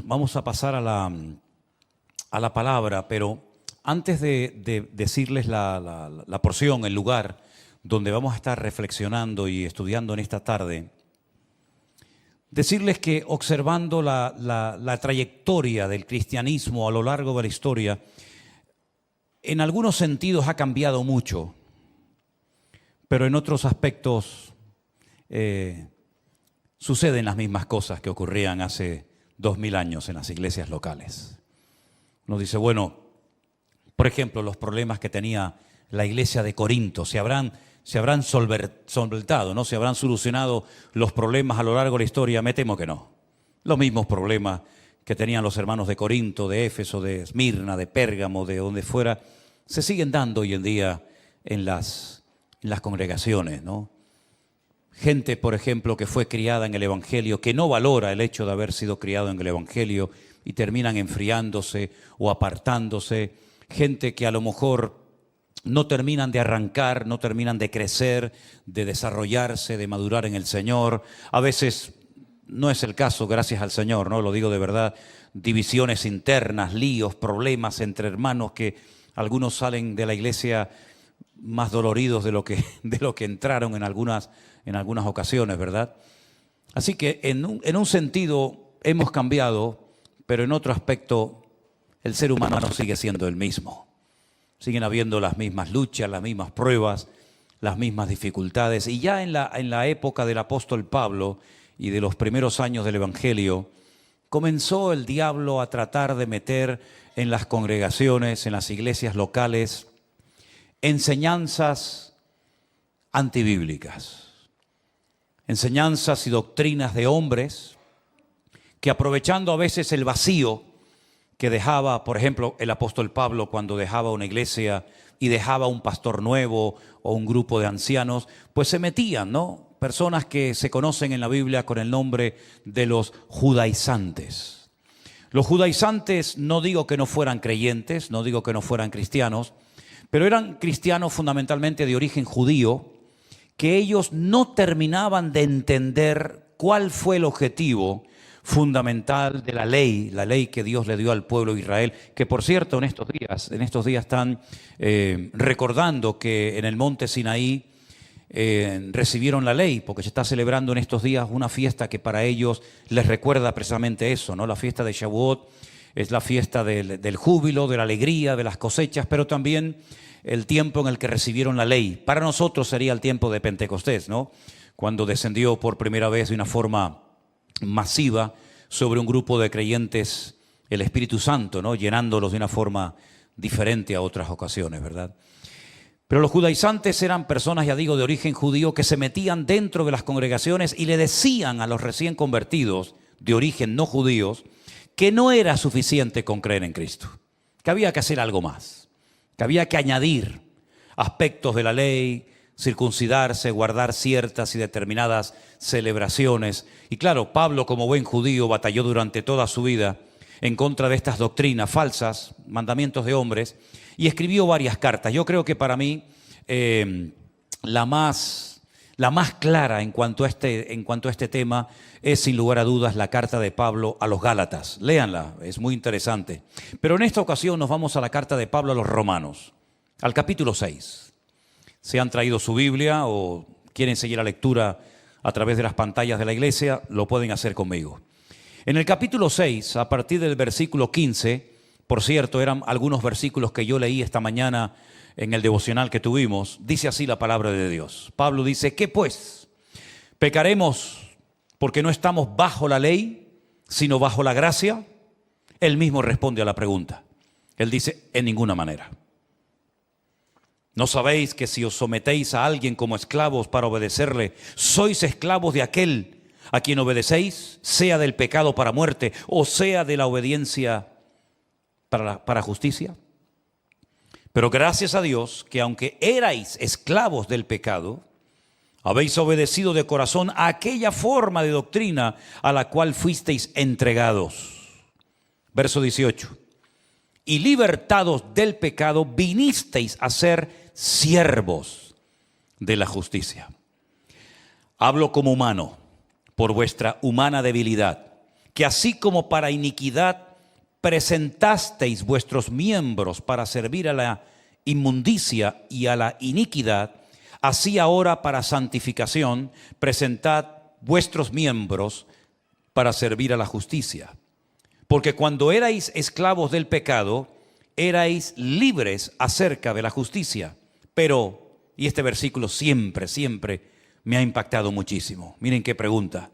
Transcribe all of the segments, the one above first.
Vamos a pasar a la palabra, pero antes de decirles la porción, el lugar donde vamos a estar reflexionando y estudiando en esta tarde, decirles que observando la trayectoria del cristianismo a lo largo de la historia, en algunos sentidos ha cambiado mucho, pero en otros aspectos suceden las mismas cosas que ocurrían hace 2000 años en las iglesias locales. Uno dice, bueno, por ejemplo, los problemas que tenía la iglesia de Corinto, se habrán solventado, ¿no? Se habrán solucionado los problemas a lo largo de la historia. Me temo que no. Los mismos problemas que tenían los hermanos de Corinto, de Éfeso, de Esmirna, de Pérgamo, de donde fuera, se siguen dando hoy en día en las congregaciones, ¿no? Gente, por ejemplo, que fue criada en el Evangelio, que no valora el hecho de haber sido criado en el Evangelio y terminan enfriándose o apartándose. Gente que a lo mejor no terminan de arrancar, no terminan de crecer, de desarrollarse, de madurar en el Señor. A veces no es el caso, gracias al Señor, ¿no? Lo digo de verdad, divisiones internas, líos, problemas entre hermanos que algunos salen de la iglesia más doloridos de lo que entraron en algunas ocasiones, ¿verdad? Así que en un sentido hemos cambiado, pero en otro aspecto el ser humano sigue siendo el mismo. Siguen habiendo las mismas luchas, las mismas pruebas, las mismas dificultades. Y ya en la época del apóstol Pablo y de los primeros años del Evangelio, comenzó el diablo a tratar de meter en las congregaciones, en las iglesias locales, enseñanzas antibíblicas. Enseñanzas y doctrinas de hombres que, aprovechando a veces el vacío que dejaba, por ejemplo, el apóstol Pablo cuando dejaba una iglesia y dejaba un pastor nuevo o un grupo de ancianos, pues se metían, ¿no? Personas que se conocen en la Biblia con el nombre de los judaizantes. Los judaizantes, no digo que no fueran creyentes, no digo que no fueran cristianos, pero eran cristianos fundamentalmente de origen judío, que ellos no terminaban de entender cuál fue el objetivo fundamental de la ley que Dios le dio al pueblo de Israel, que por cierto en estos días están recordando que en el monte Sinaí recibieron la ley, porque se está celebrando en estos días una fiesta que para ellos les recuerda precisamente eso, ¿no? La fiesta de Shavuot es la fiesta del júbilo, de la alegría, de las cosechas, pero también el tiempo en el que recibieron la ley. Para nosotros sería el tiempo de Pentecostés, ¿no? Cuando descendió por primera vez de una forma masiva sobre un grupo de creyentes el Espíritu Santo, ¿no? Llenándolos de una forma diferente a otras ocasiones, ¿verdad? Pero los judaizantes eran personas, ya digo, de origen judío que se metían dentro de las congregaciones y le decían a los recién convertidos de origen no judíos que no era suficiente con creer en Cristo, que había que hacer algo más, que había que añadir aspectos de la ley, circuncidarse, guardar ciertas y determinadas celebraciones. Y claro, Pablo, como buen judío, batalló durante toda su vida en contra de estas doctrinas falsas, mandamientos de hombres, y escribió varias cartas. Yo creo que para mí la más clara en cuanto a este tema es sin lugar a dudas la carta de Pablo a los Gálatas. Léanla, es muy interesante. Pero en esta ocasión nos vamos a la carta de Pablo a los Romanos, al capítulo 6. Si han traído su Biblia o quieren seguir la lectura a través de las pantallas de la iglesia, lo pueden hacer conmigo. En el capítulo 6, a partir del versículo 15, por cierto, eran algunos versículos que yo leí esta mañana en el devocional que tuvimos, dice así la palabra de Dios. Pablo dice, ¿qué pues? ¿Pecaremos porque no estamos bajo la ley, sino bajo la gracia? Él mismo responde a la pregunta. Él dice, en ninguna manera. ¿No sabéis que si os sometéis a alguien como esclavos para obedecerle, sois esclavos de aquel a quien obedecéis, sea del pecado para muerte o sea de la obediencia para justicia? Pero gracias a Dios que aunque erais esclavos del pecado, habéis obedecido de corazón a aquella forma de doctrina a la cual fuisteis entregados. Verso 18. Y libertados del pecado, vinisteis a ser siervos de la justicia. Hablo como humano, por vuestra humana debilidad, que así como para iniquidad presentasteis vuestros miembros para servir a la inmundicia y a la iniquidad, así ahora para santificación presentad vuestros miembros para servir a la justicia. Porque cuando erais esclavos del pecado, erais libres acerca de la justicia. Pero, y este versículo siempre me ha impactado muchísimo. Miren qué pregunta.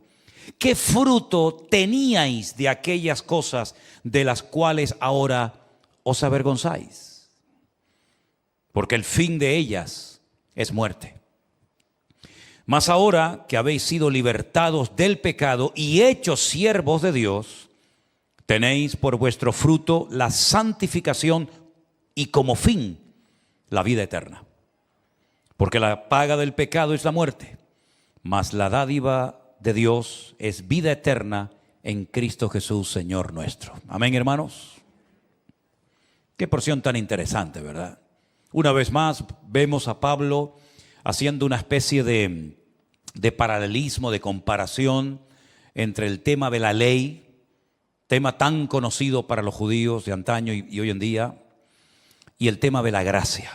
¿Qué fruto teníais de aquellas cosas de las cuales ahora os avergonzáis? Porque el fin de ellas es muerte. Mas ahora que habéis sido libertados del pecado y hechos siervos de Dios, tenéis por vuestro fruto la santificación y como fin la vida eterna. Porque la paga del pecado es la muerte, mas la dádiva de Dios es vida eterna en Cristo Jesús, Señor nuestro. Amén, hermanos. Qué porción tan interesante, ¿verdad? Una vez más vemos a Pablo haciendo una especie de paralelismo, de comparación entre el tema de la ley, tema tan conocido para los judíos de antaño y hoy en día, y el tema de la gracia.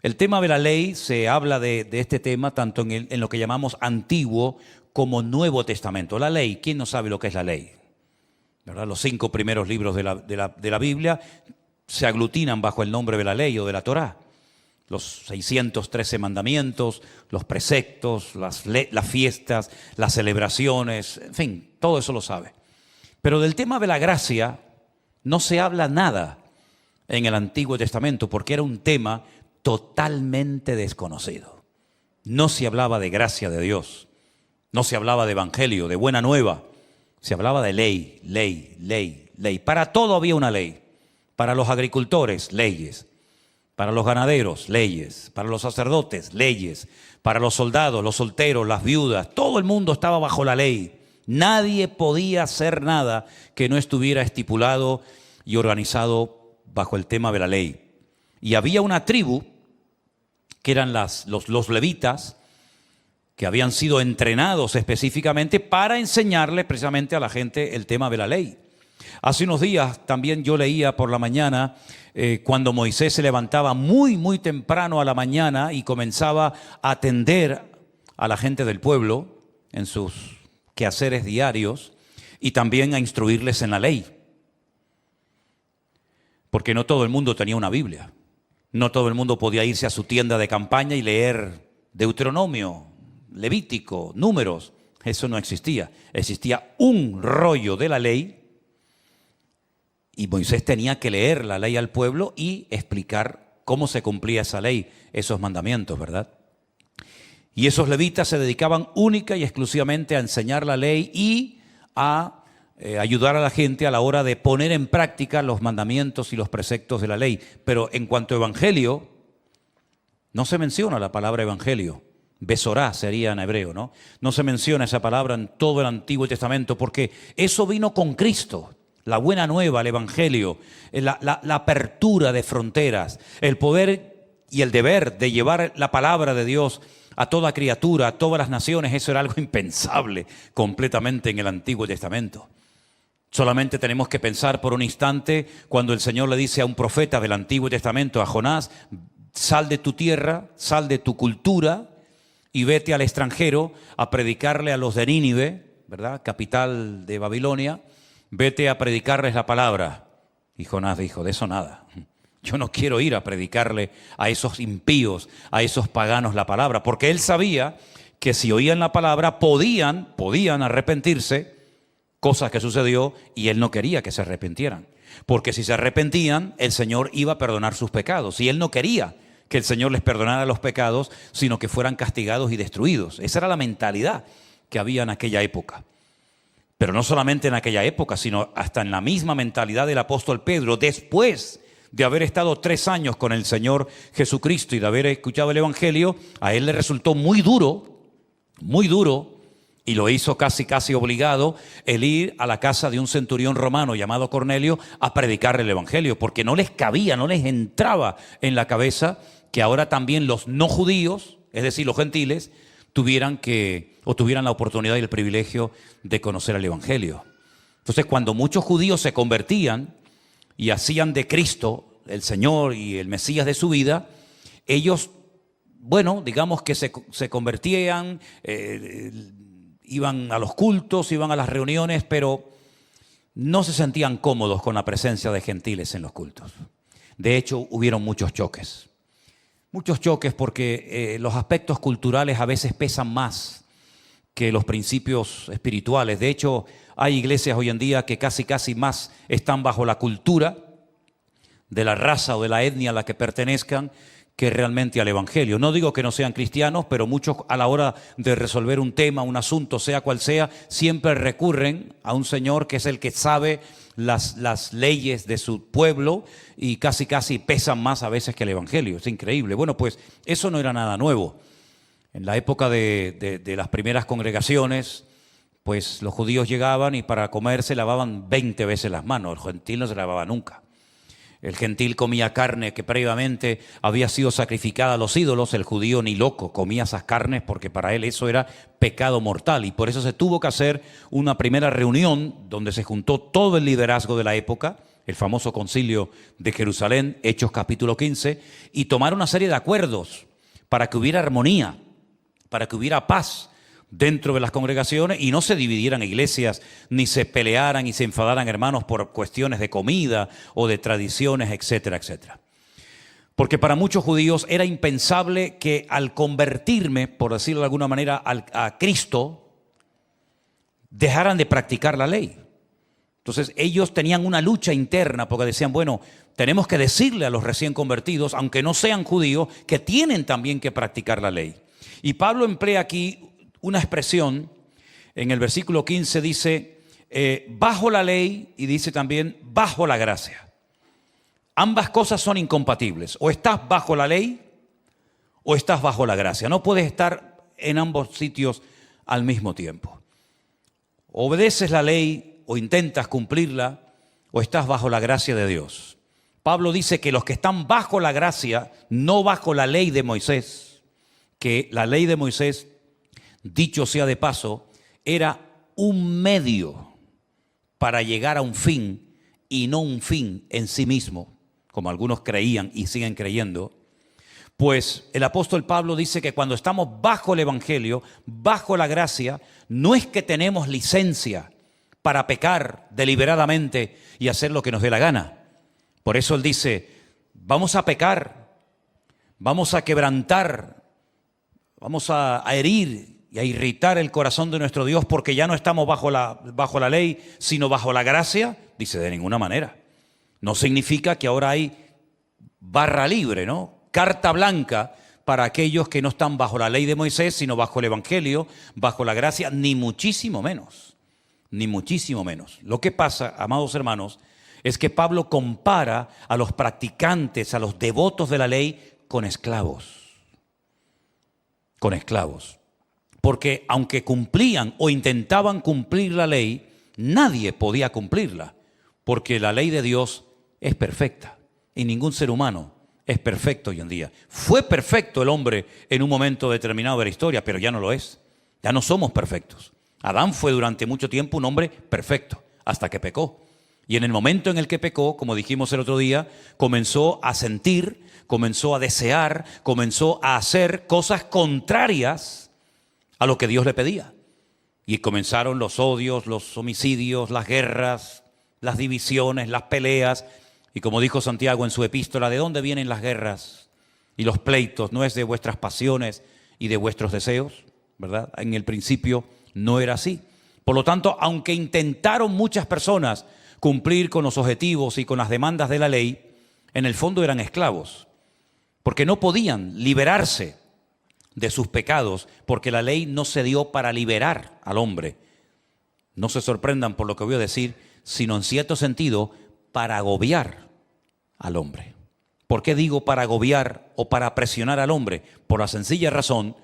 El tema de la ley, se habla de este tema tanto en lo que llamamos Antiguo como Nuevo Testamento. La ley, ¿quién no sabe lo que es la ley? ¿Verdad? Los 5 primeros libros de la Biblia se aglutinan bajo el nombre de la ley o de la Torá. Los 613 mandamientos, los preceptos, las fiestas, las celebraciones, en fin, todo eso lo sabe. Pero del tema de la gracia no se habla nada en el Antiguo Testamento porque era un tema totalmente desconocido. No se hablaba de gracia de Dios, no se hablaba de evangelio, de buena nueva, se hablaba de ley, ley, ley, ley. Para todo había una ley. Para los agricultores, leyes. Para los ganaderos, leyes. Para los sacerdotes, leyes. Para los soldados, los solteros, las viudas, todo el mundo estaba bajo la ley. Nadie podía hacer nada que no estuviera estipulado y organizado bajo el tema de la ley. Y había una tribu, que eran los levitas, que habían sido entrenados específicamente para enseñarle precisamente a la gente el tema de la ley. Hace unos días también yo leía por la mañana, cuando Moisés se levantaba muy temprano a la mañana y comenzaba a atender a la gente del pueblo en sus quehaceres diarios y también a instruirles en la ley. Porque no todo el mundo tenía una Biblia. No todo el mundo podía irse a su tienda de campaña y leer Deuteronomio, Levítico, Números. Eso no existía. Existía un rollo de la ley y Moisés tenía que leer la ley al pueblo y explicar cómo se cumplía esa ley, esos mandamientos, ¿verdad? Y esos levitas se dedicaban única y exclusivamente a enseñar la ley y a ayudar a la gente a la hora de poner en práctica los mandamientos y los preceptos de la ley. Pero en cuanto a evangelio, no se menciona la palabra evangelio. Besorá sería en hebreo, ¿no? No se menciona esa palabra en todo el Antiguo Testamento porque eso vino con Cristo. La buena nueva, el evangelio, la apertura de fronteras, el poder y el deber de llevar la palabra de Dios a toda criatura, a todas las naciones, eso era algo impensable completamente en el Antiguo Testamento. Solamente tenemos que pensar por un instante cuando el Señor le dice a un profeta del Antiguo Testamento, a Jonás, sal de tu tierra, sal de tu cultura y vete al extranjero a predicarle a los de Nínive, ¿verdad? Capital de Babilonia, vete a predicarles la palabra. Y Jonás dijo, de eso nada. Yo no quiero ir a predicarle a esos impíos, a esos paganos la palabra, porque él sabía que si oían la palabra podían arrepentirse, cosa que sucedió y él no quería que se arrepintieran. Porque si se arrepentían, el Señor iba a perdonar sus pecados. Y él no quería que el Señor les perdonara los pecados, sino que fueran castigados y destruidos. Esa era la mentalidad que había en aquella época. Pero no solamente en aquella época, sino hasta en la misma mentalidad del apóstol Pedro, después de haber estado 3 años con el Señor Jesucristo y de haber escuchado el Evangelio, a él le resultó muy duro, y lo hizo casi obligado, el ir a la casa de un centurión romano llamado Cornelio a predicarle el Evangelio, porque no les cabía, no les entraba en la cabeza que ahora también los no judíos, es decir, los gentiles, tuvieran la oportunidad y el privilegio de conocer el Evangelio. Entonces, cuando muchos judíos se convertían y hacían de Cristo el Señor y el Mesías de su vida, ellos, bueno, digamos que se convertían, iban a los cultos, iban a las reuniones, pero no se sentían cómodos con la presencia de gentiles en los cultos. De hecho, hubieron muchos choques. Muchos choques porque los aspectos culturales a veces pesan más que los principios espirituales. De hecho, hay iglesias hoy en día que casi más están bajo la cultura de la raza o de la etnia a la que pertenezcan que realmente al evangelio. No digo que no sean cristianos, pero muchos a la hora de resolver un tema, un asunto, sea cual sea, siempre recurren a un señor que es el que sabe las leyes de su pueblo y casi pesan más a veces que el evangelio. Es increíble. Bueno, pues eso no era nada nuevo. En la época de las primeras congregaciones, pues los judíos llegaban y para comer se lavaban 20 veces las manos. El gentil no se lavaba nunca. El gentil comía carne que previamente había sido sacrificada a los ídolos. El judío ni loco comía esas carnes porque para él eso era pecado mortal. Y por eso se tuvo que hacer una primera reunión donde se juntó todo el liderazgo de la época, el famoso concilio de Jerusalén, Hechos capítulo 15, y tomar una serie de acuerdos para que hubiera armonía, para que hubiera paz dentro de las congregaciones y no se dividieran iglesias, ni se pelearan y se enfadaran hermanos por cuestiones de comida o de tradiciones, etcétera, etcétera. Porque para muchos judíos era impensable que al convertirme, por decirlo de alguna manera, a Cristo, dejaran de practicar la ley. Entonces ellos tenían una lucha interna porque decían, bueno, tenemos que decirle a los recién convertidos, aunque no sean judíos, que tienen también que practicar la ley. Y Pablo emplea aquí una expresión, en el versículo 15 dice, bajo la ley, y dice también, bajo la gracia. Ambas cosas son incompatibles. O estás bajo la ley, o estás bajo la gracia. No puedes estar en ambos sitios al mismo tiempo. Obedeces la ley, o intentas cumplirla, o estás bajo la gracia de Dios. Pablo dice que los que están bajo la gracia, no bajo la ley de Moisés, que la ley de Moisés, dicho sea de paso, era un medio para llegar a un fin y no un fin en sí mismo, como algunos creían y siguen creyendo. Pues el apóstol Pablo dice que cuando estamos bajo el evangelio, bajo la gracia, no es que tenemos licencia para pecar deliberadamente y hacer lo que nos dé la gana. Por eso él dice, vamos a pecar, vamos a quebrantar, vamos a herir y a irritar el corazón de nuestro Dios porque ya no estamos bajo la ley, sino bajo la gracia. Dice, de ninguna manera. No significa que ahora hay barra libre, ¿no? Carta blanca para aquellos que no están bajo la ley de Moisés, sino bajo el evangelio, bajo la gracia, ni muchísimo menos. Ni muchísimo menos. Lo que pasa, amados hermanos, es que Pablo compara a los practicantes, a los devotos de la ley, con esclavos. Con esclavos. Porque aunque cumplían o intentaban cumplir la ley, nadie podía cumplirla, porque la ley de Dios es perfecta y ningún ser humano es perfecto hoy en día. Fue perfecto el hombre en un momento determinado de la historia, pero ya no lo es. Ya no somos perfectos. Adán fue durante mucho tiempo un hombre perfecto, hasta que pecó. Y en el momento en el que pecó, como dijimos el otro día, comenzó a sentir, comenzó a desear, comenzó a hacer cosas contrarias a lo que Dios le pedía. Y comenzaron los odios, los homicidios, las guerras, las divisiones, las peleas. Y como dijo Santiago en su epístola, ¿de dónde vienen las guerras y los pleitos? ¿No es de vuestras pasiones y de vuestros deseos? ¿Verdad? En el principio no era así. Por lo tanto, aunque intentaron muchas personas cumplir con los objetivos y con las demandas de la ley, en el fondo eran esclavos, porque no podían liberarse de sus pecados, porque la ley no se dio para liberar al hombre. No se sorprendan por lo que voy a decir, sino en cierto sentido para agobiar al hombre. ¿Por qué digo para agobiar o para presionar al hombre? Por la sencilla razón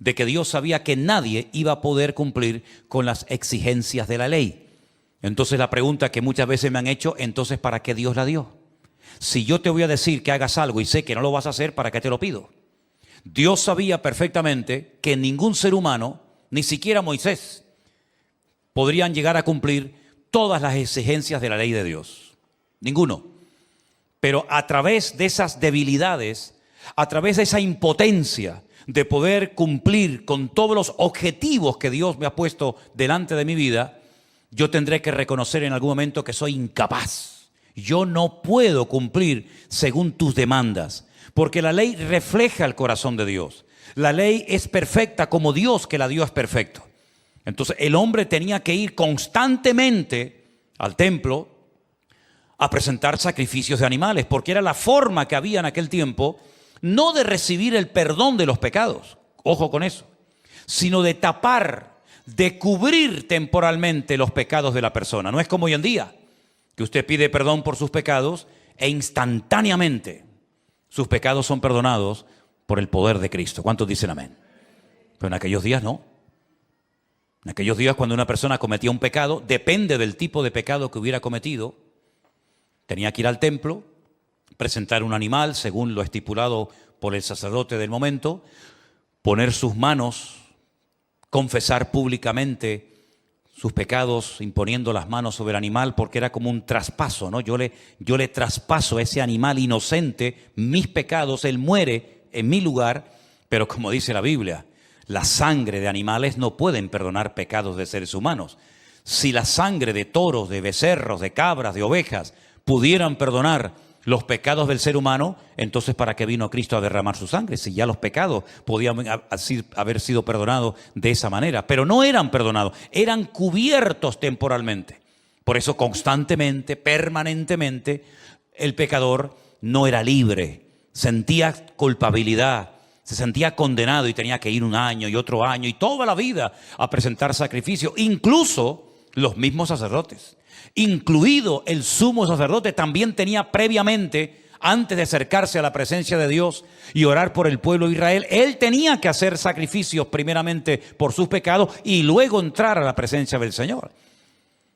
de que Dios sabía que nadie iba a poder cumplir con las exigencias de la ley. Entonces la pregunta que muchas veces me han hecho, entonces ¿para qué Dios la dio? Si yo te voy a decir que hagas algo y sé que no lo vas a hacer, ¿para qué te lo pido? Dios sabía perfectamente que ningún ser humano, ni siquiera Moisés, podrían llegar a cumplir todas las exigencias de la ley de Dios. Ninguno. Pero a través de esas debilidades, a través de esa impotencia de poder cumplir con todos los objetivos que Dios me ha puesto delante de mi vida, yo tendré que reconocer en algún momento que soy incapaz. Yo no puedo cumplir según tus demandas, porque la ley refleja el corazón de Dios. La ley es perfecta como Dios que la dio es perfecto. Entonces el hombre tenía que ir constantemente al templo a presentar sacrificios de animales, porque era la forma que había en aquel tiempo, no de recibir el perdón de los pecados, ojo con eso, sino de tapar, de cubrir temporalmente los pecados de la persona. No es como hoy en día, que usted pide perdón por sus pecados e instantáneamente sus pecados son perdonados por el poder de Cristo. ¿Cuántos dicen amén? Pero en aquellos días no. En aquellos días, cuando una persona cometía un pecado, depende del tipo de pecado que hubiera cometido, tenía que ir al templo, presentar un animal según lo estipulado por el sacerdote del momento, poner sus manos, confesar públicamente sus pecados imponiendo las manos sobre el animal, porque era como un traspaso, ¿no? Yo le traspaso a ese animal inocente mis pecados, él muere en mi lugar, pero como dice la Biblia, la sangre de animales no pueden perdonar pecados de seres humanos. Si la sangre de toros, de becerros, de cabras, de ovejas pudieran perdonar los pecados del ser humano, entonces ¿para qué vino Cristo a derramar su sangre? Si ya los pecados podían haber sido perdonados de esa manera, pero no eran perdonados, eran cubiertos temporalmente. Por eso constantemente, permanentemente, el pecador no era libre, sentía culpabilidad, se sentía condenado y tenía que ir un año y otro año y toda la vida a presentar sacrificio, incluso los mismos sacerdotes. Incluido el sumo sacerdote, también tenía previamente, antes de acercarse a la presencia de Dios y orar por el pueblo de Israel, él tenía que hacer sacrificios primeramente por sus pecados y luego entrar a la presencia del Señor.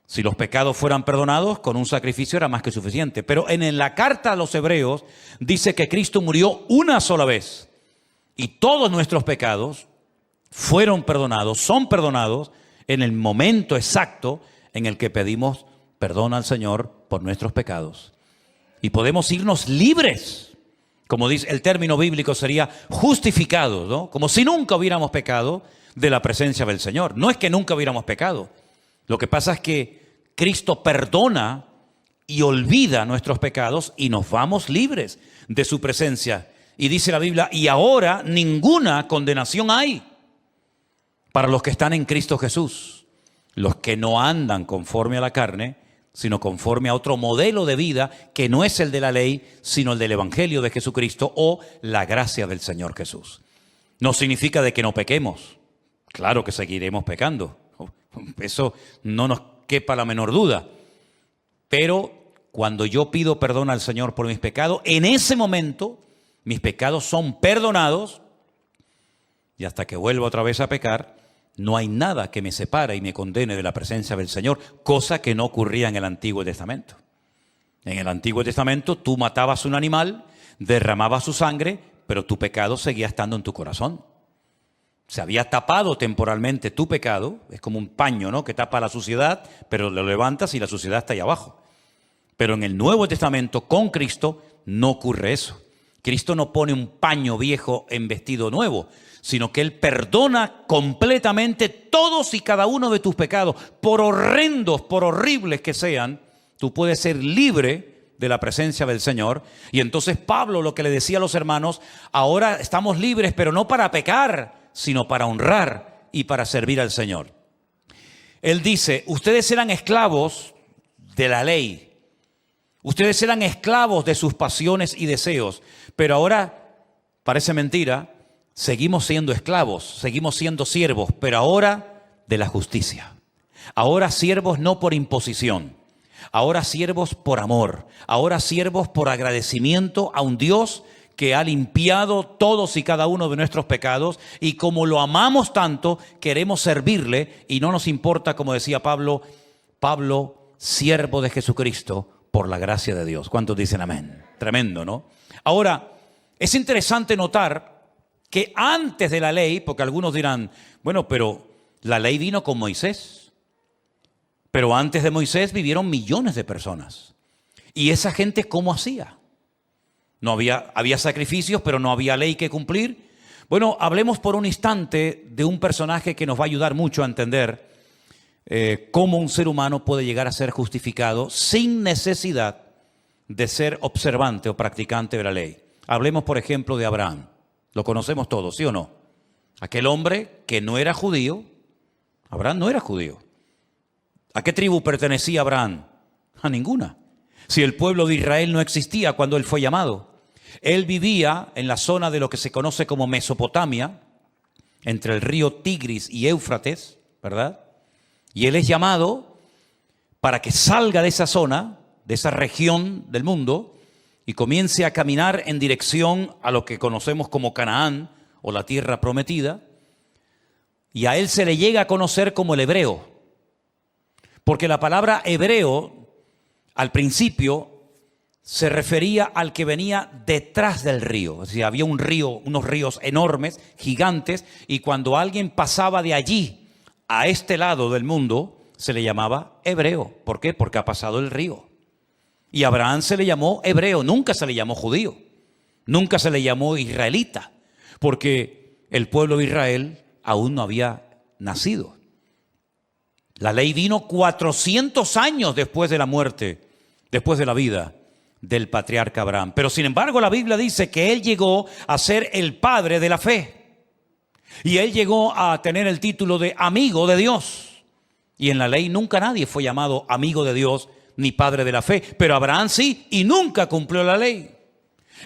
Si los pecados fueran perdonados, con un sacrificio era más que suficiente. Pero en la carta a los Hebreos dice que Cristo murió una sola vez y todos nuestros pecados fueron perdonados, son perdonados en el momento exacto en el que pedimos perdón al Señor por nuestros pecados. Y podemos irnos libres, como dice el término bíblico sería justificados, ¿no? Como si nunca hubiéramos pecado de la presencia del Señor. No es que nunca hubiéramos pecado. Lo que pasa es que Cristo perdona y olvida nuestros pecados y nos vamos libres de su presencia. Y dice la Biblia, y ahora ninguna condenación hay para los que están en Cristo Jesús. Los que no andan conforme a la carne, sino conforme a otro modelo de vida que no es el de la ley, sino el del Evangelio de Jesucristo o la gracia del Señor Jesús. No significa de que no pequemos. Claro que seguiremos pecando. Eso no nos quepa la menor duda. Pero cuando yo pido perdón al Señor por mis pecados, en ese momento mis pecados son perdonados y hasta que vuelva otra vez a pecar, no hay nada que me separe y me condene de la presencia del Señor, cosa que no ocurría en el Antiguo Testamento. En el Antiguo Testamento tú matabas un animal, derramabas su sangre, pero tu pecado seguía estando en tu corazón. Se había tapado temporalmente tu pecado, es como un paño, ¿no?, que tapa la suciedad, pero lo levantas y la suciedad está ahí abajo. Pero en el Nuevo Testamento, con Cristo, no ocurre eso. Cristo no pone un paño viejo en vestido nuevo, sino que Él perdona completamente todos y cada uno de tus pecados, por horrendos, por horribles que sean. Tú puedes ser libre de la presencia del Señor. Y entonces Pablo lo que le decía a los hermanos, ahora estamos libres, pero no para pecar, sino para honrar y para servir al Señor. Él dice, ustedes eran esclavos de la ley, ustedes eran esclavos de sus pasiones y deseos, pero ahora, parece mentira, seguimos siendo esclavos, seguimos siendo siervos, pero ahora de la justicia. Ahora siervos no por imposición, ahora siervos por amor, ahora siervos por agradecimiento a un Dios que ha limpiado todos y cada uno de nuestros pecados, y como lo amamos tanto, queremos servirle y no nos importa, como decía Pablo, siervo de Jesucristo por la gracia de Dios. ¿Cuántos dicen amén? Tremendo, ¿no? Ahora, es interesante notar que antes de la ley, porque algunos dirán, bueno, pero la ley vino con Moisés. Pero antes de Moisés vivieron millones de personas. ¿Y esa gente cómo hacía? No había sacrificios, pero no había ley que cumplir. Bueno, hablemos por un instante de un personaje que nos va a ayudar mucho a entender cómo un ser humano puede llegar a ser justificado sin necesidad de ser observante o practicante de la ley. Hablemos, por ejemplo, de Abraham. Lo conocemos todos, ¿sí o no? Aquel hombre que no era judío. Abraham no era judío. ¿A qué tribu pertenecía Abraham? A ninguna. Si el pueblo de Israel no existía cuando él fue llamado. Él vivía en la zona de lo que se conoce como Mesopotamia, entre el río Tigris y Éufrates, ¿verdad? Y él es llamado para que salga de esa zona, de esa región del mundo, y comience a caminar en dirección a lo que conocemos como Canaán, o la tierra prometida, y a él se le llega a conocer como el hebreo, porque la palabra hebreo, al principio, se refería al que venía detrás del río. Es decir, había un río, unos ríos enormes, gigantes, y cuando alguien pasaba de allí a este lado del mundo, se le llamaba hebreo. ¿Por qué? Porque ha pasado el río. Y a Abraham se le llamó hebreo, nunca se le llamó judío, nunca se le llamó israelita, porque el pueblo de Israel aún no había nacido. La ley vino 400 años después de la muerte, después de la vida del patriarca Abraham. Pero sin embargo la Biblia dice que él llegó a ser el padre de la fe. Y él llegó a tener el título de amigo de Dios. Y en la ley nunca nadie fue llamado amigo de Dios ni padre de la fe. Pero Abraham sí, y nunca cumplió la ley.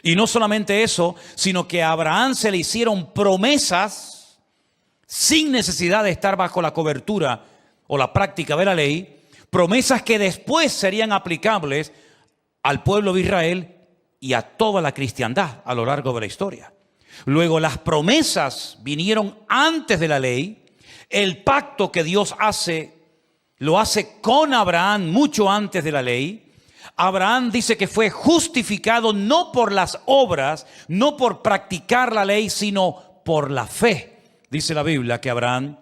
Y no solamente eso, sino que a Abraham se le hicieron promesas sin necesidad de estar bajo la cobertura o la práctica de la ley. Promesas que después serían aplicables al pueblo de Israel y a toda la cristiandad a lo largo de la historia. Luego las promesas vinieron antes de la ley. El pacto que Dios hace, lo hace con Abraham mucho antes de la ley. Abraham dice que fue justificado no por las obras, no por practicar la ley, sino por la fe. Dice la Biblia que Abraham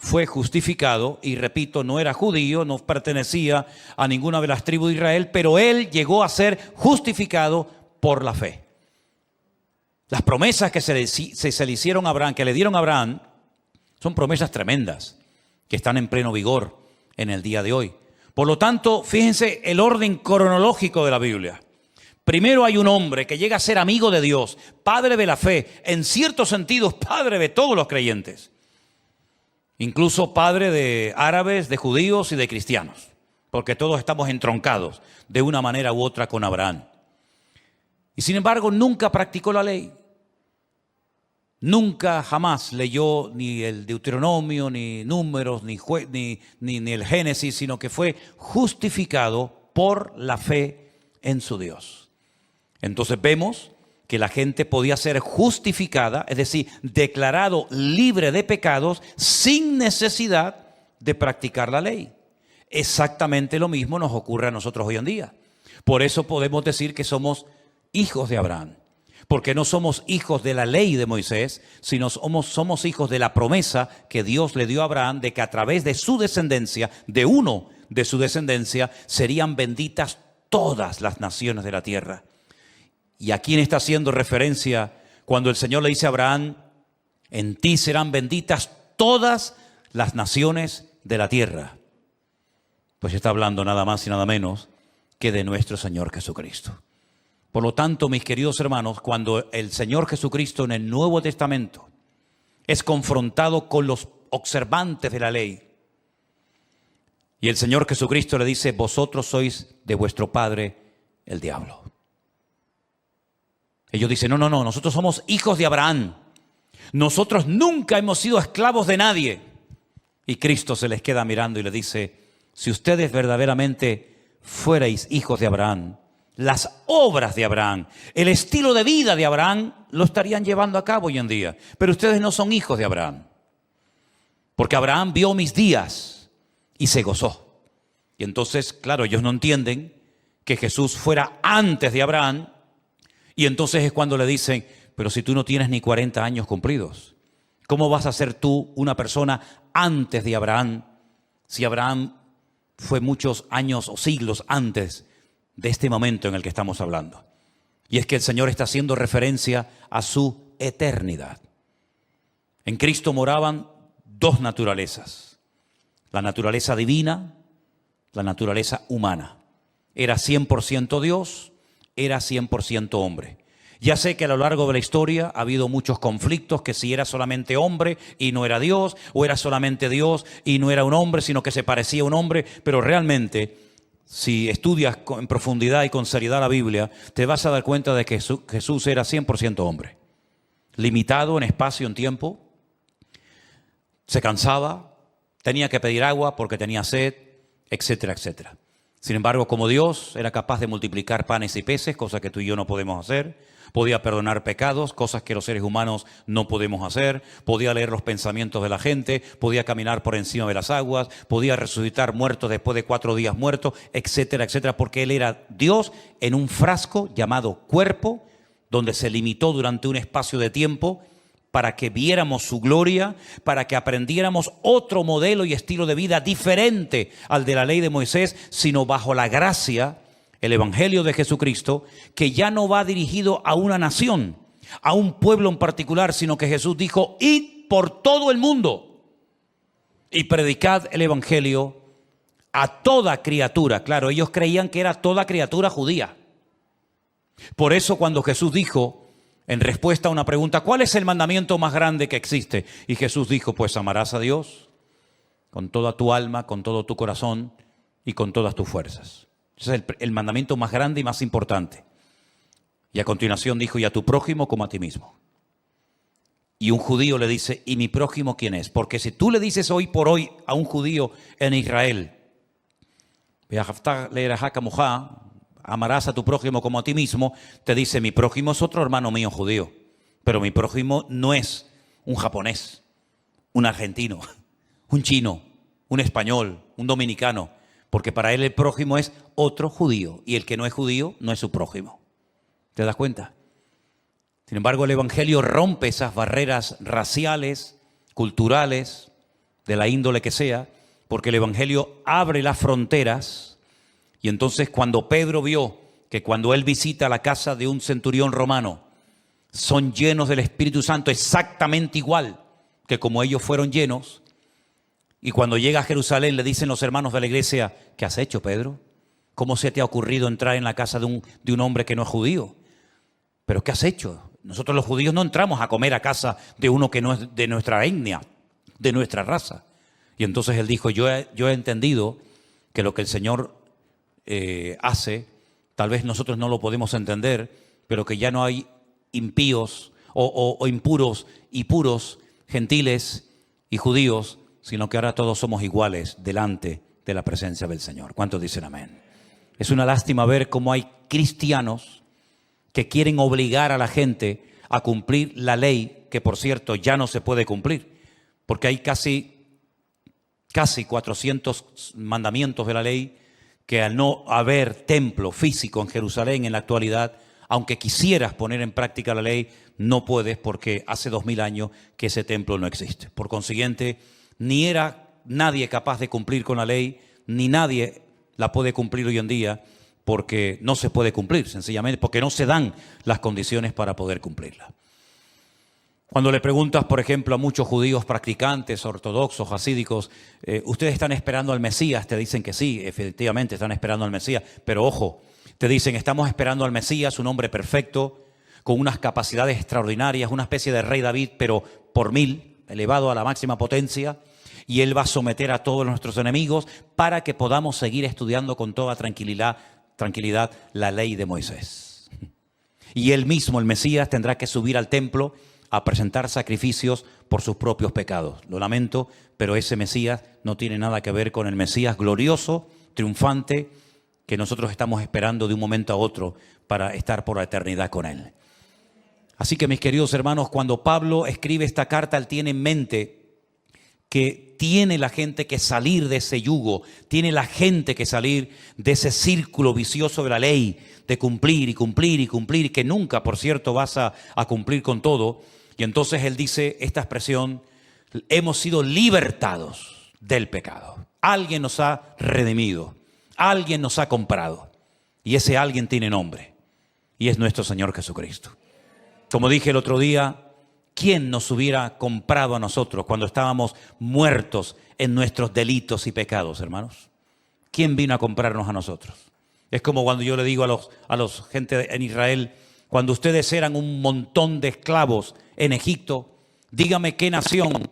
fue justificado, y repito, no era judío, no pertenecía a ninguna de las tribus de Israel, pero él llegó a ser justificado por la fe. Las promesas que se le hicieron a Abraham, que le dieron a Abraham, son promesas tremendas, que están en pleno vigor en el día de hoy. Por lo tanto, fíjense el orden cronológico de la Biblia. Primero hay un hombre que llega a ser amigo de Dios, padre de la fe, en ciertos sentidos padre de todos los creyentes. Incluso padre de árabes, de judíos y de cristianos, porque todos estamos entroncados de una manera u otra con Abraham. Y sin embargo nunca practicó la ley. Nunca jamás leyó ni el Deuteronomio, ni Números, ni el Génesis, sino que fue justificado por la fe en su Dios. Entonces vemos que la gente podía ser justificada, es decir, declarado libre de pecados sin necesidad de practicar la ley. Exactamente lo mismo nos ocurre a nosotros hoy en día. Por eso podemos decir que somos hijos de Abraham, porque no somos hijos de la ley de Moisés, sino somos hijos de la promesa que Dios le dio a Abraham de que a través de su descendencia, de uno de su descendencia, serían benditas todas las naciones de la tierra. ¿Y a quién está haciendo referencia cuando el Señor le dice a Abraham, en ti serán benditas todas las naciones de la tierra? Pues está hablando nada más y nada menos que de nuestro Señor Jesucristo. Por lo tanto, mis queridos hermanos, cuando el Señor Jesucristo en el Nuevo Testamento es confrontado con los observantes de la ley, y el Señor Jesucristo le dice, vosotros sois de vuestro padre el diablo. Ellos dicen, no, nosotros somos hijos de Abraham. Nosotros nunca hemos sido esclavos de nadie. Y Cristo se les queda mirando y le dice, si ustedes verdaderamente fuerais hijos de Abraham, las obras de Abraham, el estilo de vida de Abraham, lo estarían llevando a cabo hoy en día. Pero ustedes no son hijos de Abraham. Porque Abraham vio mis días y se gozó. Y entonces, claro, ellos no entienden que Jesús fuera antes de Abraham. Y entonces es cuando le dicen, pero si tú no tienes ni 40 años cumplidos, ¿cómo vas a ser tú una persona antes de Abraham si Abraham fue muchos años o siglos antes de este momento en el que estamos hablando. Y es que el Señor está haciendo referencia a su eternidad. En Cristo moraban dos naturalezas: la naturaleza divina, la naturaleza humana. Era 100% Dios, era 100% hombre. Ya sé que a lo largo de la historia ha habido muchos conflictos, que si era solamente hombre y no era Dios, o era solamente Dios y no era un hombre, sino que se parecía a un hombre, pero realmente, si estudias en profundidad y con seriedad la Biblia, te vas a dar cuenta de que Jesús era 100% hombre, limitado en espacio, en tiempo, se cansaba, tenía que pedir agua porque tenía sed, etcétera, etcétera. Sin embargo, como Dios, era capaz de multiplicar panes y peces, cosa que tú y yo no podemos hacer. Podía perdonar pecados, cosas que los seres humanos no podemos hacer. Podía leer los pensamientos de la gente, podía caminar por encima de las aguas, podía resucitar muertos después de 4 días muertos, etcétera, etcétera, porque Él era Dios en un frasco llamado cuerpo, donde se limitó durante un espacio de tiempo para que viéramos su gloria, para que aprendiéramos otro modelo y estilo de vida diferente al de la ley de Moisés, sino bajo la gracia, el Evangelio de Jesucristo, que ya no va dirigido a una nación, a un pueblo en particular, sino que Jesús dijo: id por todo el mundo y predicad el Evangelio a toda criatura. Claro, ellos creían que era toda criatura judía. Por eso cuando Jesús dijo, en respuesta a una pregunta, ¿cuál es el mandamiento más grande que existe? Y Jesús dijo, pues amarás a Dios con toda tu alma, con todo tu corazón y con todas tus fuerzas. Ese es el mandamiento más grande y más importante. Y a continuación dijo, y a tu prójimo como a ti mismo. Y un judío le dice, ¿y mi prójimo quién es? Porque si tú le dices hoy por hoy a un judío en Israel, amarás a tu prójimo como a ti mismo, te dice, mi prójimo es otro hermano mío judío, pero mi prójimo no es un japonés, un argentino, un chino, un español, un dominicano, porque para él el prójimo es otro judío, y el que no es judío no es su prójimo. ¿Te das cuenta? Sin embargo, el Evangelio rompe esas barreras raciales, culturales, de la índole que sea, porque el Evangelio abre las fronteras. Y entonces cuando Pedro vio que cuando él visita la casa de un centurión romano, son llenos del Espíritu Santo exactamente igual que como ellos fueron llenos, y cuando llega a Jerusalén le dicen los hermanos de la iglesia, ¿qué has hecho, Pedro? ¿Cómo se te ha ocurrido entrar en la casa de un hombre que no es judío? ¿Pero qué has hecho? Nosotros los judíos no entramos a comer a casa de uno que no es de nuestra etnia, de nuestra raza. Y entonces él dijo, yo he entendido que lo que el Señor hace, tal vez nosotros no lo podemos entender, pero que ya no hay impíos o impuros y puros, gentiles y judíos, sino que ahora todos somos iguales delante de la presencia del Señor. ¿Cuántos dicen amén? Es una lástima ver cómo hay cristianos que quieren obligar a la gente a cumplir la ley, que por cierto ya no se puede cumplir, porque hay casi 400 mandamientos de la ley que al no haber templo físico en Jerusalén en la actualidad, aunque quisieras poner en práctica la ley, no puedes, porque hace 2000 años que ese templo no existe. Por consiguiente, ni era nadie capaz de cumplir con la ley, ni nadie la puede cumplir hoy en día, porque no se puede cumplir, sencillamente porque no se dan las condiciones para poder cumplirla. Cuando le preguntas, por ejemplo, a muchos judíos practicantes, ortodoxos, hasídicos, ¿ustedes están esperando al Mesías? Te dicen que sí, efectivamente están esperando al Mesías, pero ojo, te dicen, estamos esperando al Mesías, un hombre perfecto, con unas capacidades extraordinarias, una especie de rey David, pero por 1000, elevado a la máxima potencia, y él va a someter a todos nuestros enemigos para que podamos seguir estudiando con toda tranquilidad la ley de Moisés. Y él mismo, el Mesías, tendrá que subir al templo a presentar sacrificios por sus propios pecados. Lo lamento, pero ese Mesías no tiene nada que ver con el Mesías glorioso, triunfante, que nosotros estamos esperando de un momento a otro para estar por la eternidad con él. Así que, mis queridos hermanos, cuando Pablo escribe esta carta, él tiene en mente que tiene la gente que salir de ese yugo, tiene la gente que salir de ese círculo vicioso de la ley, de cumplir y cumplir y cumplir, que nunca, por cierto, vas a cumplir con todo. Y entonces él dice esta expresión, hemos sido libertados. del pecado. Alguien nos ha redimido, alguien nos ha comprado, y ese alguien tiene nombre, y es nuestro Señor Jesucristo. Como dije el otro día, ¿quién nos hubiera comprado a nosotros cuando estábamos muertos en nuestros delitos y pecados, hermanos? ¿Quién vino a comprarnos a nosotros? Es como cuando yo le digo a los gente en Israel, cuando ustedes eran un montón de esclavos en Egipto, dígame qué nación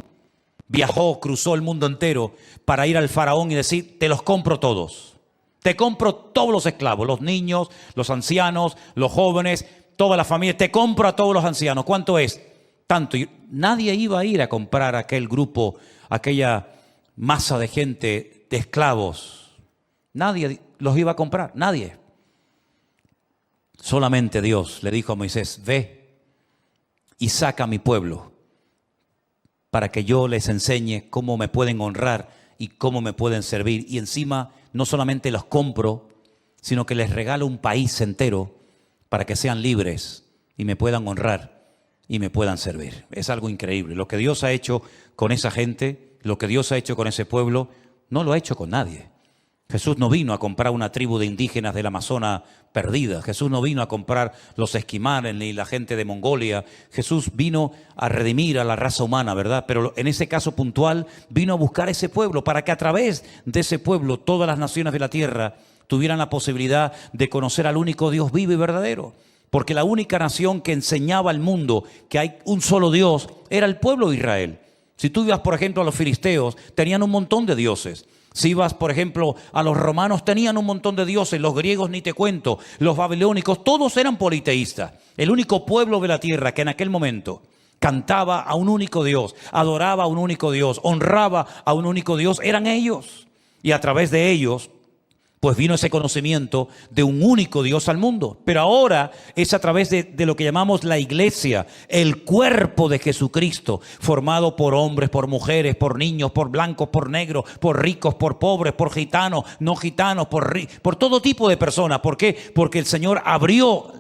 viajó, cruzó el mundo entero para ir al faraón y decir, te los compro todos. Te compro todos los esclavos, los niños, los ancianos, los jóvenes, toda la familia. Te compro a todos los ancianos. ¿Cuánto es? Tanto. Y nadie iba a ir a comprar a aquel grupo, aquella masa de gente, de esclavos. Nadie los iba a comprar, nadie. Solamente Dios le dijo a Moisés, ve y saca a mi pueblo para que yo les enseñe cómo me pueden honrar y cómo me pueden servir. Y encima no solamente los compro, sino que les regalo un país entero para que sean libres y me puedan honrar y me puedan servir. Es algo increíble. Lo que Dios ha hecho con esa gente, lo que Dios ha hecho con ese pueblo, no lo ha hecho con nadie. Jesús no vino a comprar una tribu de indígenas del Amazonas perdida. Jesús no vino a comprar los esquimales ni la gente de Mongolia. Jesús vino a redimir a la raza humana, ¿verdad? Pero en ese caso puntual vino a buscar ese pueblo para que a través de ese pueblo todas las naciones de la tierra tuvieran la posibilidad de conocer al único Dios vivo y verdadero. Porque la única nación que enseñaba al mundo que hay un solo Dios era el pueblo de Israel. Si tú ibas, por ejemplo, a los filisteos, tenían un montón de dioses. Si ibas, por ejemplo, a los romanos, tenían un montón de dioses. Los griegos ni te cuento, los babilónicos, todos eran politeístas. El único pueblo de la tierra que en aquel momento cantaba a un único Dios, adoraba a un único Dios, honraba a un único Dios, eran ellos. Y a través de ellos, pues vino ese conocimiento de un único Dios al mundo. Pero ahora es a través de lo que llamamos la iglesia, el cuerpo de Jesucristo, formado por hombres, por mujeres, por niños, por blancos, por negros, por ricos, por pobres, por gitanos, no gitanos, por todo tipo de personas. ¿Por qué? Porque el Señor abrió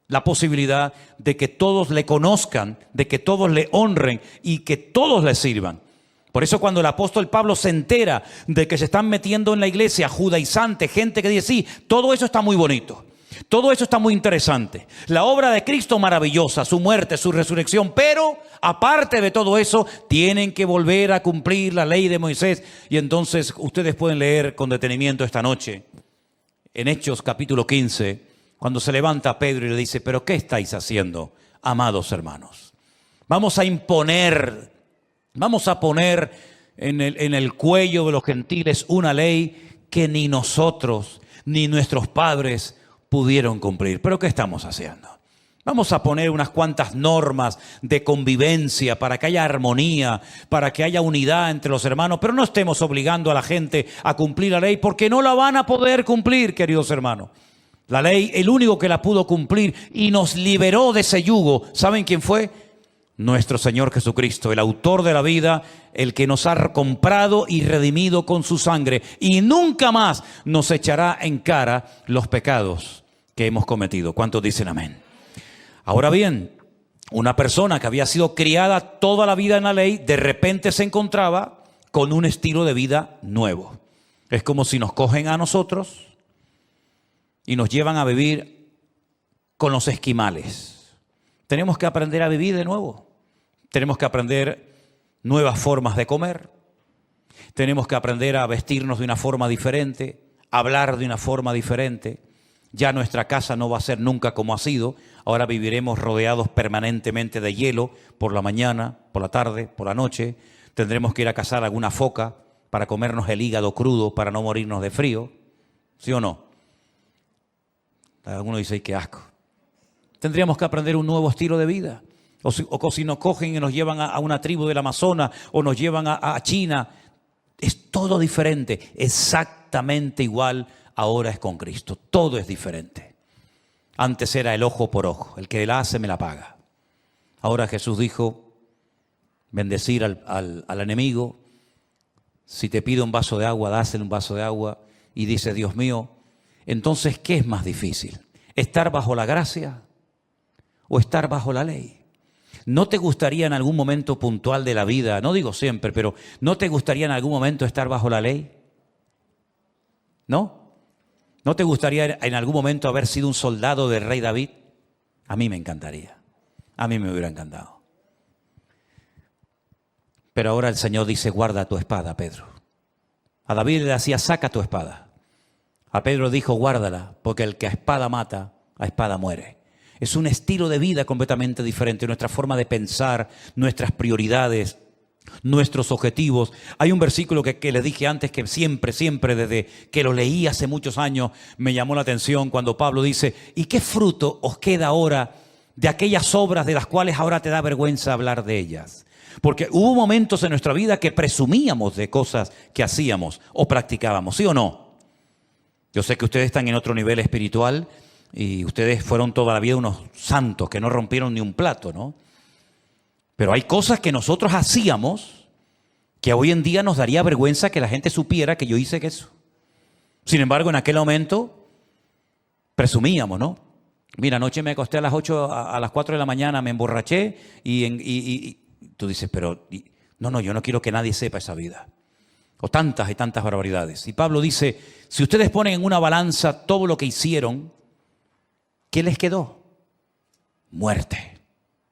la posibilidad de que todos le conozcan, de que todos le honren y que todos le sirvan. Por eso cuando el apóstol Pablo se entera de que se están metiendo en la iglesia judaizantes, gente que dice, sí, todo eso está muy bonito, todo eso está muy interesante. La obra de Cristo maravillosa, su muerte, su resurrección, pero aparte de todo eso, tienen que volver a cumplir la ley de Moisés. Y entonces ustedes pueden leer con detenimiento esta noche, en Hechos capítulo 15, cuando se levanta Pedro y le dice, ¿pero qué estáis haciendo, amados hermanos? Vamos a poner en el cuello de los gentiles una ley que ni nosotros ni nuestros padres pudieron cumplir. ¿Pero qué estamos haciendo? Vamos a poner unas cuantas normas de convivencia para que haya armonía, para que haya unidad entre los hermanos, pero no estemos obligando a la gente a cumplir la ley porque no la van a poder cumplir, queridos hermanos. La ley, el único que la pudo cumplir y nos liberó de ese yugo, ¿saben quién fue? Nuestro Señor Jesucristo, el autor de la vida, el que nos ha comprado y redimido con su sangre y nunca más nos echará en cara los pecados que hemos cometido. ¿Cuántos dicen amén? Ahora bien, una persona que había sido criada toda la vida en la ley, de repente se encontraba con un estilo de vida nuevo. Es como si nos cogen a nosotros y nos llevan a vivir con los esquimales. Tenemos que aprender a vivir de nuevo. Tenemos que aprender nuevas formas de comer. Tenemos que aprender a vestirnos de una forma diferente, hablar de una forma diferente. Ya nuestra casa no va a ser nunca como ha sido. Ahora viviremos rodeados permanentemente de hielo por la mañana, por la tarde, por la noche. Tendremos que ir a cazar alguna foca para comernos el hígado crudo para no morirnos de frío. ¿Sí o no? Alguno dice, qué asco. Tendríamos que aprender un nuevo estilo de vida. O si nos cogen y nos llevan a una tribu del Amazonas o nos llevan a China. Es todo diferente, exactamente igual ahora es con Cristo. Todo es diferente. Antes era el ojo por ojo, el que la hace me la paga. Ahora Jesús dijo, bendecir al enemigo. Si te pide un vaso de agua, dásele un vaso de agua. Y dice, Dios mío, entonces, ¿qué es más difícil? ¿Estar bajo la gracia o estar bajo la ley? ¿No te gustaría en algún momento puntual de la vida, no digo siempre, pero ¿no te gustaría en algún momento estar bajo la ley? ¿No? ¿No te gustaría en algún momento haber sido un soldado del rey David? A mí me encantaría. A mí me hubiera encantado. Pero ahora el Señor dice, guarda tu espada, Pedro. A David le decía, saca tu espada. A Pedro dijo, guárdala, porque el que a espada mata, a espada muere. Es un estilo de vida completamente diferente, nuestra forma de pensar, nuestras prioridades, nuestros objetivos. Hay un versículo que les dije antes que siempre, desde que lo leí hace muchos años, me llamó la atención cuando Pablo dice, ¿y qué fruto os queda ahora de aquellas obras de las cuales ahora te da vergüenza hablar de ellas? Porque hubo momentos en nuestra vida que presumíamos de cosas que hacíamos o practicábamos, ¿sí o no? Yo sé que ustedes están en otro nivel espiritual y ustedes fueron toda la vida unos santos que no rompieron ni un plato, ¿no? Pero hay cosas que nosotros hacíamos que hoy en día nos daría vergüenza que la gente supiera que yo hice eso. Sin embargo, en aquel momento presumíamos, ¿no? Mira, anoche me acosté a las 8, a las 4 de la mañana, me emborraché y tú dices, pero no, yo no quiero que nadie sepa esa vida. O tantas y tantas barbaridades. Y Pablo dice, si ustedes ponen en una balanza todo lo que hicieron, ¿qué les quedó? Muerte.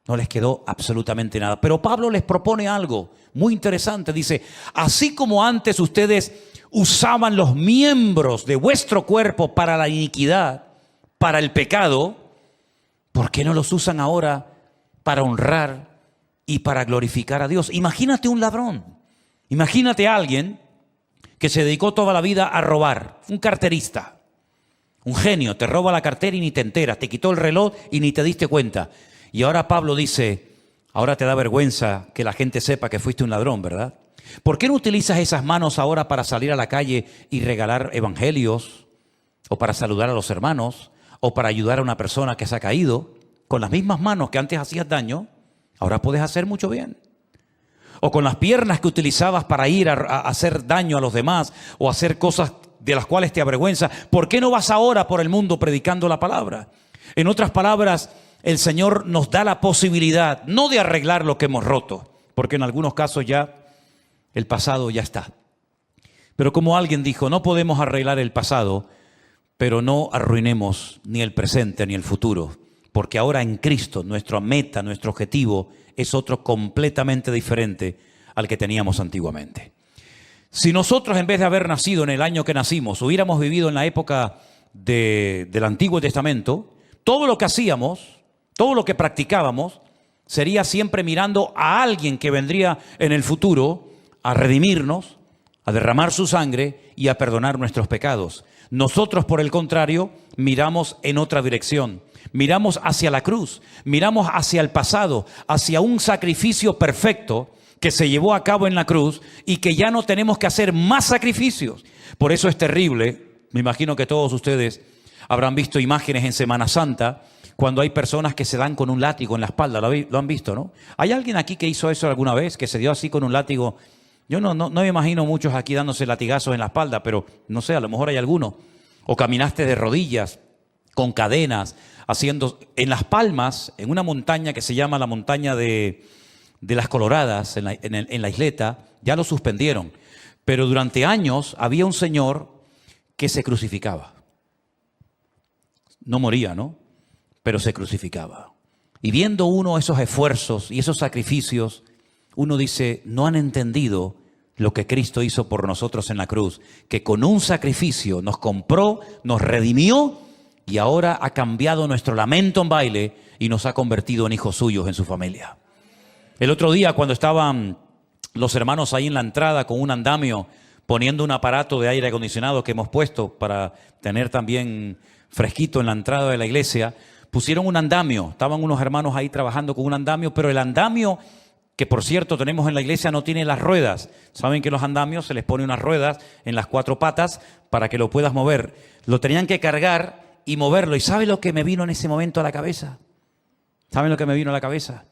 No les quedó absolutamente nada. Pero Pablo les propone algo muy interesante. Dice, así como antes ustedes usaban los miembros de vuestro cuerpo para la iniquidad, para el pecado, ¿por qué no los usan ahora para honrar y para glorificar a Dios? Imagínate un ladrón. Imagínate a alguien que se dedicó toda la vida a robar. Un carterista. Un genio, te roba la cartera y ni te enteras, te quitó el reloj y ni te diste cuenta. Y ahora Pablo dice, ahora te da vergüenza que la gente sepa que fuiste un ladrón, ¿verdad? ¿Por qué no utilizas esas manos ahora para salir a la calle y regalar evangelios? O para saludar a los hermanos, o para ayudar a una persona que se ha caído. Con las mismas manos que antes hacías daño, ahora puedes hacer mucho bien. O con las piernas que utilizabas para ir a hacer daño a los demás, o hacer cosas de las cuales te avergüenza. ¿Por qué no vas ahora por el mundo predicando la palabra? En otras palabras, el Señor nos da la posibilidad, no de arreglar lo que hemos roto, porque en algunos casos ya el pasado ya está. Pero como alguien dijo, no podemos arreglar el pasado, pero no arruinemos ni el presente ni el futuro, porque ahora en Cristo nuestra meta, nuestro objetivo es otro completamente diferente al que teníamos antiguamente. Si nosotros, en vez de haber nacido en el año que nacimos, hubiéramos vivido en la época del Antiguo Testamento, todo lo que hacíamos, todo lo que practicábamos, sería siempre mirando a alguien que vendría en el futuro a redimirnos, a derramar su sangre y a perdonar nuestros pecados. Nosotros, por el contrario, miramos en otra dirección. Miramos hacia la cruz, miramos hacia el pasado, hacia un sacrificio perfecto que se llevó a cabo en la cruz y que ya no tenemos que hacer más sacrificios. Por eso es terrible, me imagino que todos ustedes habrán visto imágenes en Semana Santa cuando hay personas que se dan con un látigo en la espalda, lo han visto, ¿no? ¿Hay alguien aquí que hizo eso alguna vez, que se dio así con un látigo? Yo no me imagino muchos aquí dándose latigazos en la espalda, pero no sé, a lo mejor hay alguno. O caminaste de rodillas, con cadenas, haciendo en Las Palmas, en una montaña que se llama la montaña de las Coloradas, en la isleta, ya lo suspendieron. Pero durante años había un señor que se crucificaba. No moría, ¿no? Pero se crucificaba. Y viendo uno esos esfuerzos y esos sacrificios, uno dice, no han entendido lo que Cristo hizo por nosotros en la cruz, que con un sacrificio nos compró, nos redimió y ahora ha cambiado nuestro lamento en baile y nos ha convertido en hijos suyos en su familia. El otro día, cuando estaban los hermanos ahí en la entrada con un andamio, poniendo un aparato de aire acondicionado que hemos puesto para tener también fresquito en la entrada de la iglesia, pusieron un andamio. Estaban unos hermanos ahí trabajando con un andamio, pero el andamio, que por cierto tenemos en la iglesia, no tiene las ruedas. Saben que los andamios se les pone unas ruedas en las 4 patas para que lo puedas mover. Lo tenían que cargar y moverlo. ¿Y sabe lo que me vino en ese momento a la cabeza? ¿Saben lo que me vino a la cabeza?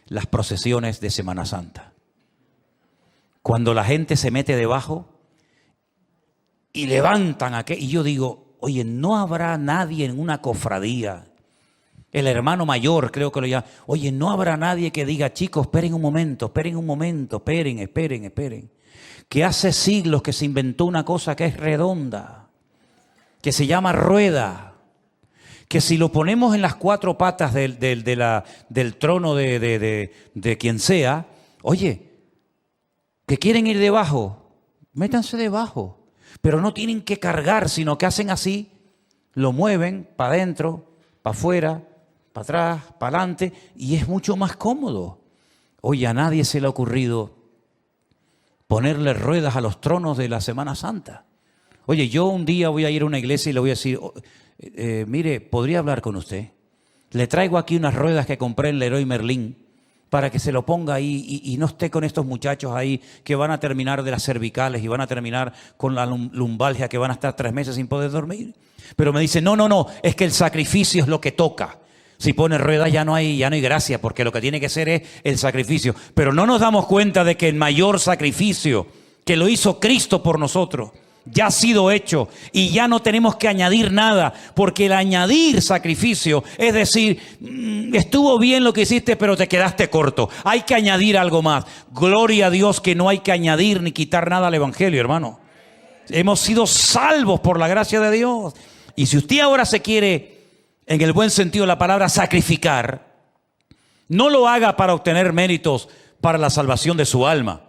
Las procesiones de Semana Santa. Cuando la gente se mete debajo y levantan aquello. Y yo digo, oye, ¿no habrá nadie en una cofradía El hermano mayor, creo que lo llama. Oye, no habrá nadie que diga, chicos, esperen un momento, esperen. Que hace siglos que se inventó una cosa que es redonda, que se llama rueda. Que si lo ponemos en las cuatro patas del trono de quien sea, oye, que quieren ir debajo, métanse debajo. Pero no tienen que cargar, sino que hacen así, lo mueven para adentro, para afuera, para atrás, para adelante, y es mucho más cómodo. Oye, a nadie se le ha ocurrido ponerle ruedas a los tronos de la Semana Santa. Oye, yo un día voy a ir a una iglesia y le voy a decir, mire, ¿podría hablar con usted? Le traigo aquí unas ruedas que compré en Leroy Merlin para que se lo ponga ahí y no esté con estos muchachos ahí que van a terminar de las cervicales y van a terminar con la lumbalgia, que van a estar 3 meses sin poder dormir. Pero me dice, no, es que el sacrificio es lo que toca. Si pone ruedas ya no hay gracia, porque lo que tiene que ser es el sacrificio. Pero no nos damos cuenta de que el mayor sacrificio que lo hizo Cristo por nosotros ya ha sido hecho y ya no tenemos que añadir nada, porque el añadir sacrificio es decir, estuvo bien lo que hiciste, pero te quedaste corto. Hay que añadir algo más. Gloria a Dios que no hay que añadir ni quitar nada al evangelio, hermano. Hemos sido salvos por la gracia de Dios. Y si usted ahora se quiere, en el buen sentido de la palabra, sacrificar, no lo haga para obtener méritos para la salvación de su alma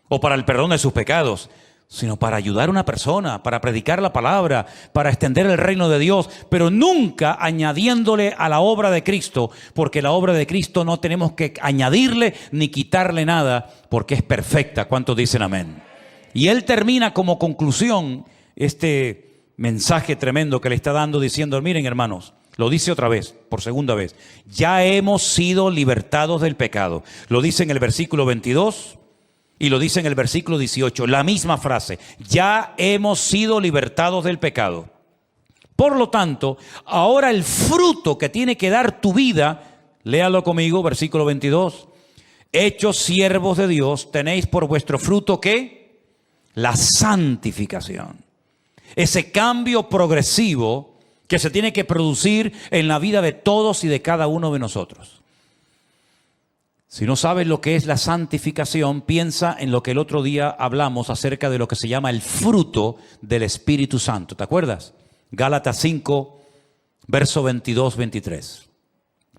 o para el perdón de sus pecados, sino para ayudar a una persona, para predicar la palabra, para extender el reino de Dios, pero nunca añadiéndole a la obra de Cristo, porque la obra de Cristo no tenemos que añadirle ni quitarle nada, porque es perfecta. ¿Cuántos dicen amén? Y él termina como conclusión este mensaje tremendo que le está dando diciendo, miren hermanos, lo dice otra vez, por segunda vez, ya hemos sido libertados del pecado. Lo dice en el versículo 22 y lo dice en el versículo 18, la misma frase, ya hemos sido libertados del pecado. Por lo tanto, ahora el fruto que tiene que dar tu vida, léalo conmigo, versículo 22, hechos siervos de Dios, tenéis por vuestro fruto ¿qué? La santificación. Ese cambio progresivo que se tiene que producir en la vida de todos y de cada uno de nosotros. Si no sabes lo que es la santificación, piensa en lo que el otro día hablamos acerca de lo que se llama el fruto del Espíritu Santo. ¿Te acuerdas? Gálatas 5, verso 22-23.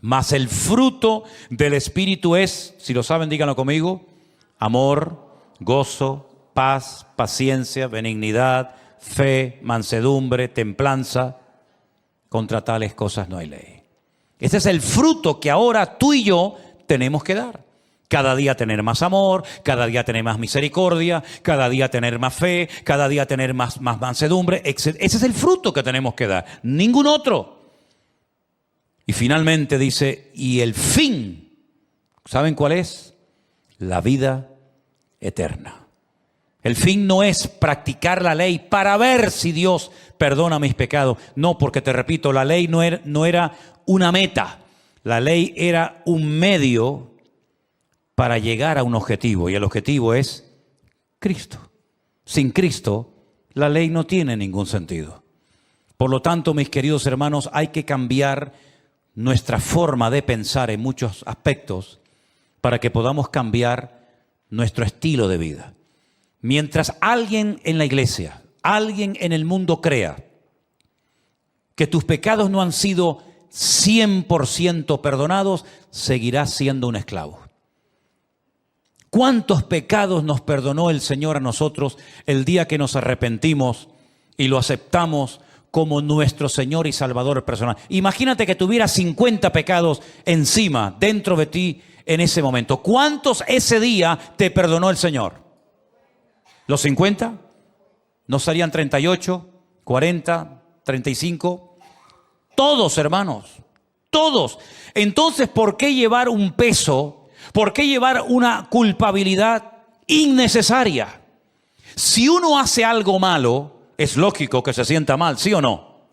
Mas el fruto del Espíritu es, si lo saben, díganlo conmigo, amor, gozo, paz, paciencia, benignidad, fe, mansedumbre, templanza. Contra tales cosas no hay ley. Ese es el fruto que ahora tú y yo tenemos que dar. Cada día tener más amor, cada día tener más misericordia, cada día tener más fe, cada día tener más mansedumbre. Ese es el fruto que tenemos que dar, ningún otro. Y finalmente dice, y el fin, ¿saben cuál es? La vida eterna. El fin no es practicar la ley para ver si Dios perdona mis pecados. No, porque te repito, la ley no era una meta. La ley era un medio para llegar a un objetivo. Y el objetivo es Cristo. Sin Cristo, la ley no tiene ningún sentido. Por lo tanto, mis queridos hermanos, hay que cambiar nuestra forma de pensar en muchos aspectos para que podamos cambiar nuestro estilo de vida. Mientras alguien en la iglesia, alguien en el mundo crea que tus pecados no han sido 100% perdonados, seguirás siendo un esclavo. ¿Cuántos pecados nos perdonó el Señor a nosotros el día que nos arrepentimos y lo aceptamos como nuestro Señor y Salvador personal? Imagínate que tuvieras 50 pecados encima, dentro de ti en ese momento. ¿Cuántos ese día te perdonó el Señor? ¿Los 50? ¿No serían 38, 40, 35? Todos, hermanos, todos. Entonces, ¿por qué llevar un peso? ¿Por qué llevar una culpabilidad innecesaria? Si uno hace algo malo, es lógico que se sienta mal, ¿sí o no?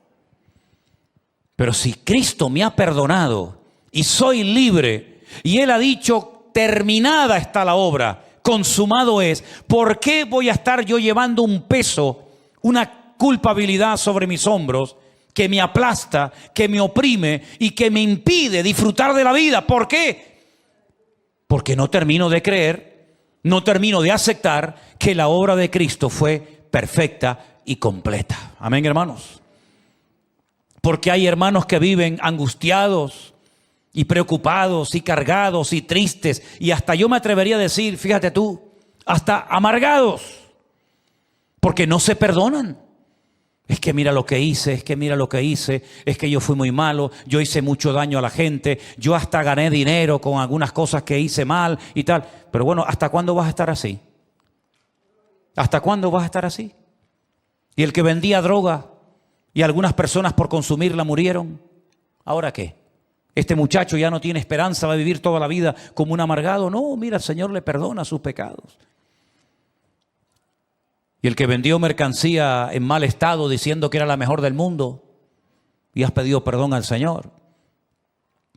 Pero si Cristo me ha perdonado y soy libre, y Él ha dicho, terminada está la obra, consumado es, ¿por qué voy a estar yo llevando un peso, una culpabilidad sobre mis hombros que me aplasta, que me oprime y que me impide disfrutar de la vida. ¿Por qué? Porque no termino de creer, no termino de aceptar que la obra de Cristo fue perfecta y completa. Amén, hermanos. Porque hay hermanos que viven angustiados y preocupados y cargados y tristes, y hasta yo me atrevería a decir, fíjate tú, hasta amargados, porque no se perdonan. Es que mira lo que hice, es que mira lo que hice, es que yo fui muy malo, yo hice mucho daño a la gente, yo hasta gané dinero con algunas cosas que hice mal y tal. Pero bueno, ¿hasta cuándo vas a estar así? ¿Hasta cuándo vas a estar así? Y el que vendía droga y algunas personas por consumirla murieron, ¿ahora qué? Este muchacho ya no tiene esperanza, va a vivir toda la vida como un amargado. No, mira, el Señor le perdona sus pecados. Y el que vendió mercancía en mal estado diciendo que era la mejor del mundo y has pedido perdón al Señor.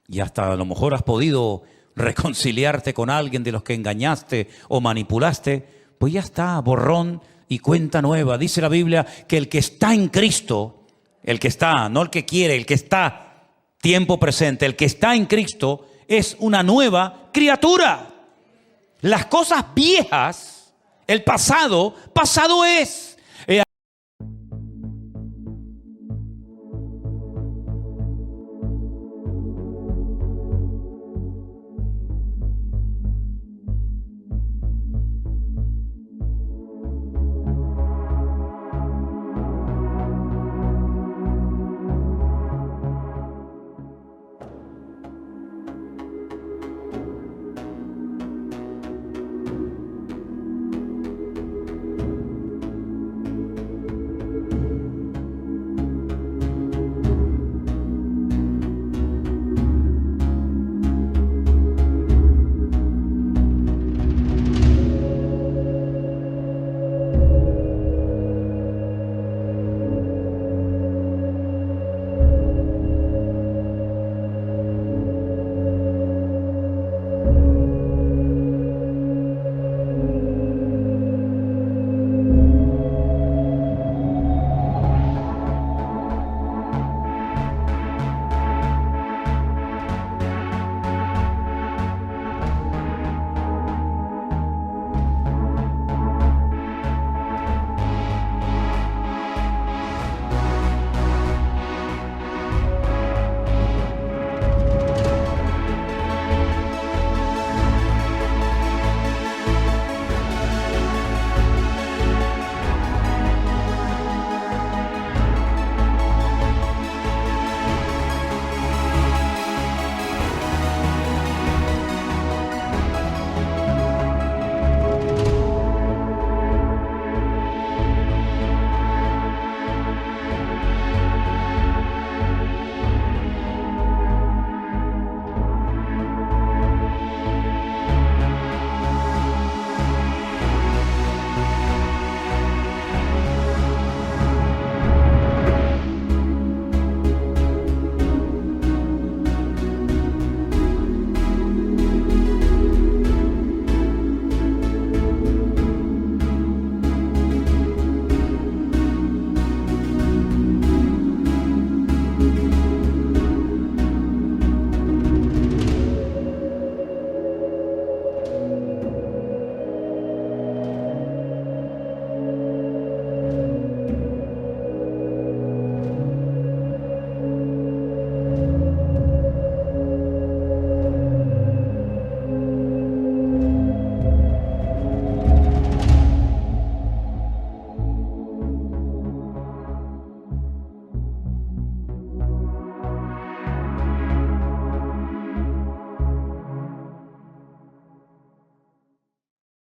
Y hasta a lo mejor has podido reconciliarte con alguien de los que engañaste o manipulaste. Pues ya está, borrón y cuenta nueva. Dice la Biblia que el que está en Cristo, el que está, no el que quiere, el que está, tiempo presente, el que está en Cristo es una nueva criatura. Las cosas viejas, el pasado, pasado es.